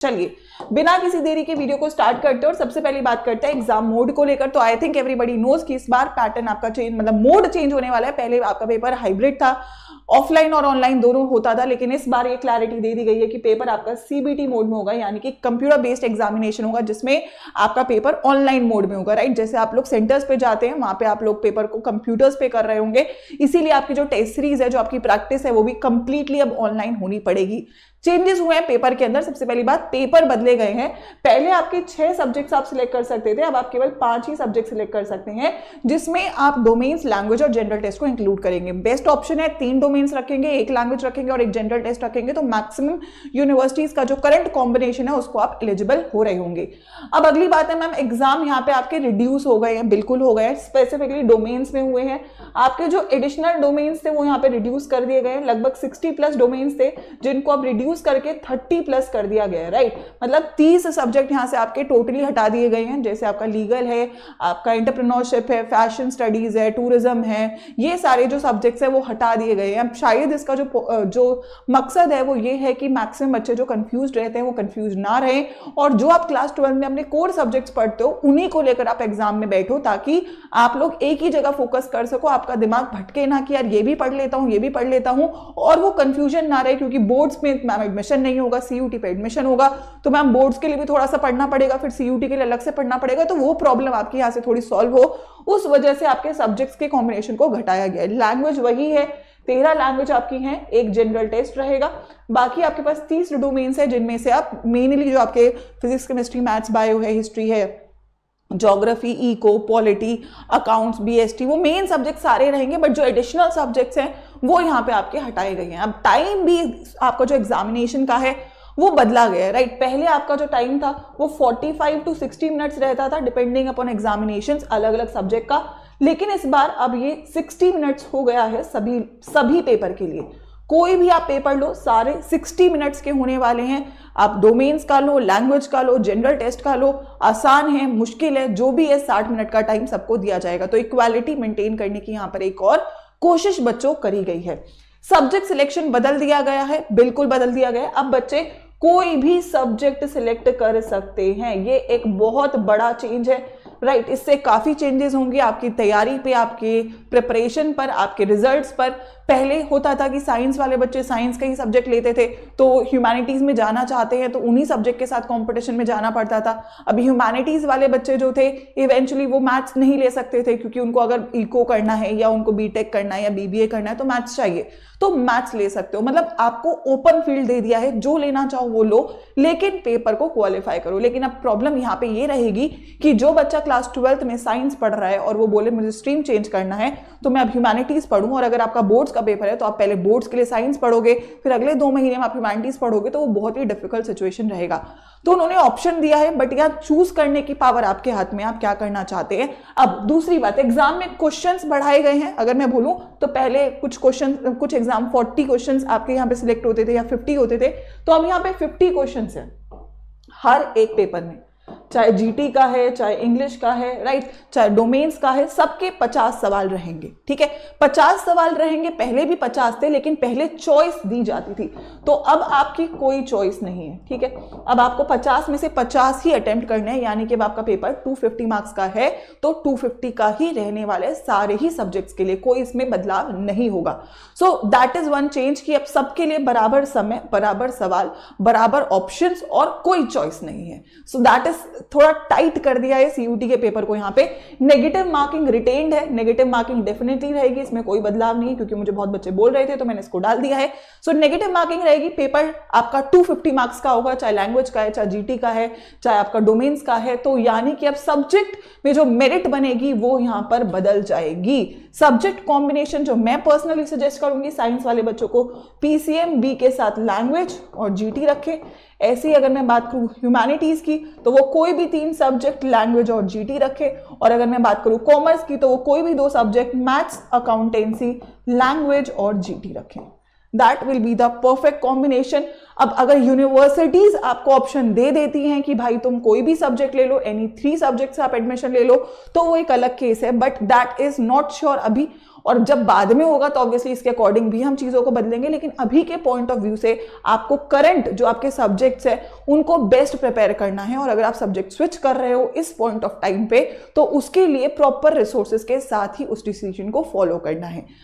चलिए बिना किसी देरी के वीडियो को स्टार्ट करते हैं और सबसे पहली बात करते हैं एग्जाम मोड को लेकर। तो आई थिंक एवरीबडी नोज कि इस बार पैटर्न आपका चेंज मतलब मोड चेंज होने वाला है। पहले आपका पेपर हाइब्रिड था, ऑफलाइन और ऑनलाइन दोनों होता था, लेकिन इस बार ये क्लैरिटी दे दी गई है कि पेपर आपका सीबीटी मोड में होगा, यानी कि कंप्यूटर बेस्ड एग्जामिनेशन होगा, जिसमें आपका पेपर ऑनलाइन मोड में होगा। राइट, जैसे आप लोग सेंटर्स पे जाते हैं वहां पे आप लोग पेपर को कंप्यूटर्स पे कर रहे होंगे, इसीलिए आपकी जो टेस्ट सीरीज है, जो आपकी प्रैक्टिस है, वो भी कंप्लीटली अब ऑनलाइन होनी पड़ेगी। चेंजेस हुए हैं पेपर के अंदर। सबसे पहली बात, पेपर बदले गए हैं। पहले आपके 6 सब्जेक्ट्स आप सिलेक्ट कर सकते थे, अब आप केवल 5 ही सब्जेक्ट सिलेक्ट कर सकते हैं, जिसमें आप डोमेन्स, लैंग्वेज और जनरल टेस्ट को इंक्लूड करेंगे। बेस्ट ऑप्शन है 3 डोमेन्स रखेंगे, 1 लैंग्वेज रखेंगे और 1 जनरल टेस्ट रखेंगे, तो मैक्सिमम यूनिवर्सिटीज का जो करंट कॉम्बिनेशन है उसको आप एलिजिबल हो रहे होंगे। अब अगली बात है मैम, एग्जाम यहाँ पे आपके रिड्यूस हो गए हैं, बिल्कुल हो गए हैं, स्पेसिफिकली डोमेन्स में हुए हैं। आपके जो एडिशनल डोमेन्स थे वो यहाँ पे रिड्यूस कर दिए गए हैं। लगभग 60+ डोमेन्स थे जिनको अब रिड्यूस करके 30+ कर दिया गया है। राइट, मतलब 30 सब्जेक्ट यहाँ से आपके टोटली हटा दिए गए हैं। जैसे आपका लीगल है, आपका एंटरप्रेन्योरशिप है, फैशन स्टडीज है, टूरिज्म है, ये सारे जो सब्जेक्ट्स है वो हटा दिए गए हैं। अब शायद इसका जो मकसद है वो ये है कि मैक्सिमम बच्चे जो कंफ्यूज रहते हैं वो कंफ्यूज ना रहे, और जो आप क्लास 12 में अपने कोर सब्जेक्ट्स पढ़ते हो उन्हीं को लेकर आप एग्जाम में बैठो, ताकि आप लोग एक ही जगह फोकस कर सको, आपका दिमाग भटके ना कि यार ये भी पढ़ लेता हूँ, ये भी पढ़ लेता हूँ, और वो कंफ्यूजन ना रहे। क्योंकि बोर्ड्स में मैम एडमिशन नहीं होगा, सीयूटी पे एडमिशन होगा, तो मैम बोर्ड्स के लिए भी थोड़ा सा पढ़ना पड़ेगा, फिर सीयूटी के लिए अलग से पढ़ना पड़ेगा, तो वो प्रॉब्लम आपकी यहाँ से थोड़ी सॉल्व हो, उस वजह से आपके सब्जेक्ट्स के कॉम्बिनेशन को घटाया गया है। लैंग्वेज वही है, 13 लैंग्वेज आपकी हैं, 1 जनरल टेस्ट रहेगा। बाकी आपके पास 30 डोमेन्स है, जिनमें से आप मेनली जो आपके फिजिक्स, केमिस्ट्री, मैथ्स, बायो है, हिस्ट्री है, geography, eco, polity, accounts, BST, वो मेन सब्जेक्ट सारे रहेंगे, बट जो एडिशनल सब्जेक्ट्स हैं वो यहाँ पे आपके हटाए गए हैं। अब टाइम भी आपका जो एग्जामिनेशन का है वो बदला गया है। राइट, पहले आपका जो टाइम था वो 45 to 60 मिनट्स रहता था, डिपेंडिंग अपॉन एग्जामिनेशंस अलग अलग सब्जेक्ट का, लेकिन इस बार अब ये 60 मिनट्स हो गया है सभी पेपर के लिए। कोई भी आप पेपर लो, सारे 60 मिनट्स के होने वाले हैं। आप डोमेन्स का लो, लैंग्वेज का लो, जनरल टेस्ट का लो, आसान है, मुश्किल है, जो भी है 60 मिनट का टाइम सबको दिया जाएगा। तो इक्वालिटी मेंटेन करने की यहाँ पर एक और कोशिश बच्चों करी गई है। सब्जेक्ट सिलेक्शन बदल दिया गया है, बिल्कुल बदल दिया गया है। अब बच्चे कोई भी सब्जेक्ट सिलेक्ट कर सकते हैं, ये एक बहुत बड़ा चेंज है। राइट, इससे काफी चेंजेस होंगे आपकी तैयारी पे, आपके प्रिपरेशन पर, आपके रिजल्ट्स पर। पहले होता था कि साइंस वाले बच्चे साइंस का ही सब्जेक्ट लेते थे, तो ह्यूमैनिटीज में जाना चाहते हैं तो उन्हीं सब्जेक्ट के साथ कंपटीशन में जाना पड़ता था। अभी ह्यूमैनिटीज वाले बच्चे जो थे इवेंचुअली वो मैथ्स नहीं ले सकते थे, क्योंकि उनको अगर इको करना है या उनको बीटेक करना है या बीबीए करना है तो मैथ्स चाहिए, तो मैथ्स ले सकते हो। मतलब आपको ओपन फील्ड दे दिया है, जो लेना चाहो वो लो, लेकिन पेपर को क्वालिफाई करो। लेकिन अब प्रॉब्लम यहाँ पे ये रहेगी कि जो बच्चा क्लास 12th में साइंस पढ़ रहा है और वो बोले मुझे स्ट्रीम चेंज करना है, तो मैं अब ह्यूमैनिटीज पढ़ूं, और अगर आपका बोर्ड्स का पेपर है तो आप पहले बोर्ड्स के लिए साइंस पढ़ोगे, फिर अगले 2 महीने में आप ह्यूमैनिटीज पढ़ोगे, तो वो बहुत ही डिफिकल्ट सिचुएशन रहेगा। तो उन्होंने ऑप्शन दिया है, बट यहाँ चूज करने की पावर आपके हाथ में, आप क्या करना चाहते हैं। अब दूसरी बात, एग्जाम में क्वेश्चंस बढ़ाए गए हैं। अगर मैं बोलूं तो पहले कुछ एग्जाम 40 क्वेश्चंस आपके यहाँ पे सिलेक्ट होते थे या 50 होते थे, तो अब यहाँ पे 50 क्वेश्चंस है हर एक पेपर में, चाहे जीटी का है, चाहे इंग्लिश का है, राइट, चाहे डोमेन्स का है, सबके 50 सवाल रहेंगे। ठीक है, 50 सवाल रहेंगे। पहले भी 50 थे, लेकिन पहले चॉइस दी जाती थी, तो अब आपकी कोई चॉइस नहीं है। ठीक है, अब आपको 50 में से 50 ही अटेम्प्ट करने हैं, यानी कि अब आपका पेपर 250 मार्क्स का है तो 250 का ही रहने वाले सारे ही सब्जेक्ट्स के लिए, कोई इसमें बदलाव नहीं होगा। So that is one change कि अब सबके लिए बराबर समय, बराबर सवाल, बराबर ऑप्शंस और कोई चॉइस नहीं है। सो दैट इज थोड़ा टाइट कर दिया है सीयूटी के पेपर को। यहाँ पे नेगेटिव मार्किंग रिटेन्ड है, नेगेटिव मार्किंग डेफिनेटली रहेगी, इसमें कोई बदलाव नहीं है, क्योंकि मुझे बहुत बच्चे बोल रहे थे तो मैंने इसको डाल दिया है। सो नेगेटिव मार्किंग रहेगी। पेपर आपका 250 मार्क्स का होगा, चाहे लैंग्वेज का है, चाहे जीटी का है, चाहे आपका डोमेन्स का है, तो यानी कि अब सब्जेक्ट में जो मेरिट बनेगी वो यहाँ पर बदल जाएगी। सब्जेक्ट कॉम्बिनेशन जो मैं पर्सनली सजेस्ट करूंगी, साइंस वाले बच्चों को पीसीएम बी के साथ लैंग्वेज और जीटी रखें। ऐसी अगर मैं बात करूं ह्यूमैनिटीज की, तो वो कोई भी 3 सब्जेक्ट लैंग्वेज और जीटी रखे, और अगर मैं बात करूं कॉमर्स की, तो वो कोई भी 2 सब्जेक्ट मैथ्स, अकाउंटेंसी, लैंग्वेज और जीटी रखें। That will be the perfect combination. अब अगर यूनिवर्सिटीज आपको ऑप्शन दे देती हैं कि भाई तुम कोई भी सब्जेक्ट ले लो, एनी 3 सब्जेक्ट से आप एडमिशन ले लो, तो वो एक अलग केस है, but that is not sure अभी। और जब बाद में होगा तो ऑब्वियसली इसके अकॉर्डिंग भी हम चीजों को बदलेंगे, लेकिन अभी के पॉइंट ऑफ व्यू से आपको करंट जो आपके सब्जेक्ट्स है उनको बेस्ट प्रिपेयर करना है। और अगर आप सब्जेक्ट स्विच कर रहे हो इस पॉइंट ऑफ टाइम पे, तो उसके लिए प्रॉपर रिसोर्सेज के साथ ही उस डिसीजन को फॉलो करना है।